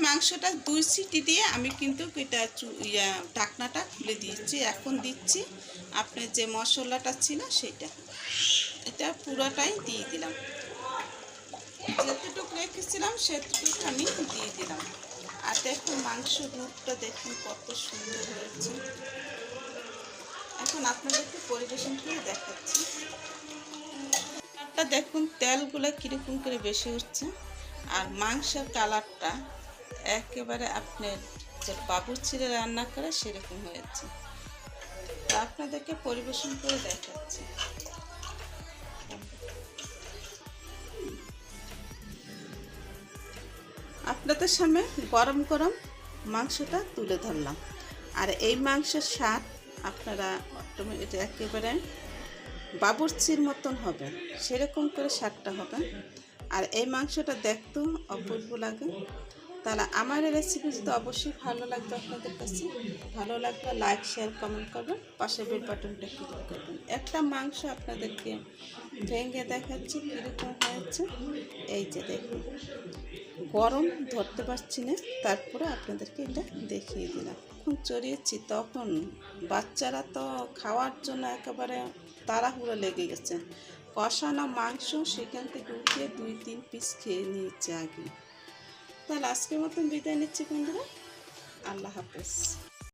মাংসটা 2 সিটি দিয়ে আমি কিন্তু এটা ঢাকনাটা খুলে দিয়েছি। এখন দিচ্ছি আপনার যে মশলাটা ছিল সেটা, এটা পুরোটাই দিয়ে দিলাম। যতটুকু রেখেছিলাম সেতটুকু আমি দিয়ে দিলাম। আর দেখুন মাংসের রূপটা দেখুন কত সুন্দর হয়েছে। এখন আপনাদেরকে পরিবেশন করে দেখাচ্ছি। দেখুন তেলগুলো কীরকম করে বেশি উঠছে, আর মাংসের কালারটা একেবারে আপনার যে বাবুর্চিরা রান্না করে সেরকম হয়েছে। তো আপনাদেরকে পরিবেশন করে দেখাচ্ছি। আপনাদের সামনে গরম গরম মাংসটা তুলে ধরলাম। আর এই মাংসের স্বাদ আপনারা এটা একেবারে বাবুর্চির মতন হবে, সেরকম করে স্বাদটা হবে। আর এই মাংসটা দেখতেও অপূর্ব লাগে। তাহলে আমার এই রেসিপি যদি অবশ্যই ভালো লাগবে, আপনাদের কাছে ভালো লাগবে লাইক শেয়ার কমেন্ট করবেন, পাশে বেল বাটনটা ক্লিক করবেন। একটা মাংস আপনাদেরকে ভেঙে দেখাচ্ছি কীরকম হয়েছে। এই যে দেখুন, গরম ধরতে পারছি না, তারপরে আপনাদেরকে এটা দেখিয়ে দিলাম। যখন চড়িয়েছি তখন বাচ্চারা তো খাওয়ার জন্য একেবারে তাড়াহুড়ো লেগে গেছে। কষানো মাংস সেখান থেকে উঠিয়ে 2-3 পিস খেয়ে নিয়েছে আগে। তাহলে আজকের মতন বিদায় নিচ্ছি বন্ধুরা, আল্লাহ হাফেজ।